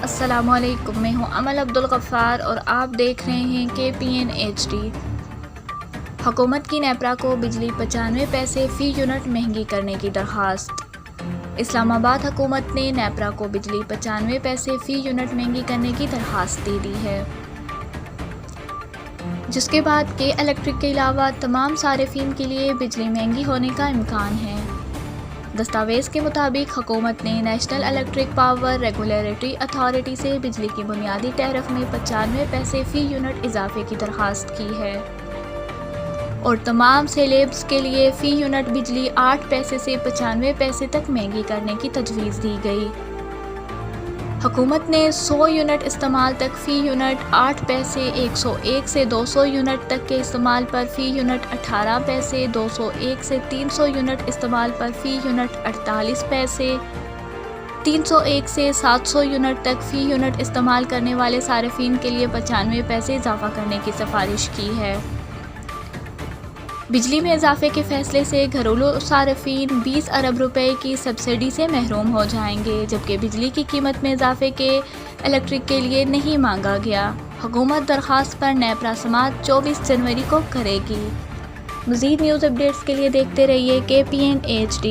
السلام علیکم، میں ہوں امل عبدالغفار اور آپ دیکھ رہے ہیں KPN HD۔ حکومت کی نیپرا کو بجلی 95 پیسے فی یونٹ مہنگی کرنے کی درخواست۔ اسلام آباد حکومت نے نیپرا کو بجلی 95 پیسے فی یونٹ مہنگی کرنے کی درخواست دے دی ہے، جس کے بعد کہ الیکٹرک کے علاوہ تمام صارفین کے لیے بجلی مہنگی ہونے کا امکان ہے۔ دستاویز کے مطابق حکومت نے national electric power regulatory authority سے بجلی کی بنیادی ٹیرف میں 95 پیسے فی یونٹ اضافے کی درخواست کی ہے اور تمام سلیبس کے لیے فی یونٹ بجلی 8 پیسے سے 95 پیسے تک مہنگی کرنے کی تجویز دی گئی۔ حکومت نے 100 یونٹ استعمال تک فی یونٹ 8 پیسے، 101 سے 200 یونٹ تک کے استعمال پر فی یونٹ 18 پیسے، 201 سے 300 یونٹ استعمال پر فی یونٹ 48 پیسے، 301 سے 700 یونٹ تک فی یونٹ استعمال کرنے والے صارفین کے لیے 95 پیسے اضافہ کرنے کی سفارش کی ہے۔ بجلی میں اضافے کے فیصلے سے گھریلو صارفین 20 ارب روپے کی سبسڈی سے محروم ہو جائیں گے، جبکہ بجلی کی قیمت میں اضافے کے الیکٹرک کے لیے نہیں مانگا گیا۔ حکومت درخواست پر نیپرا سماعت 24 جنوری کو کرے گی۔ مزید نیوز اپڈیٹس کے لیے دیکھتے رہیے KPN HD۔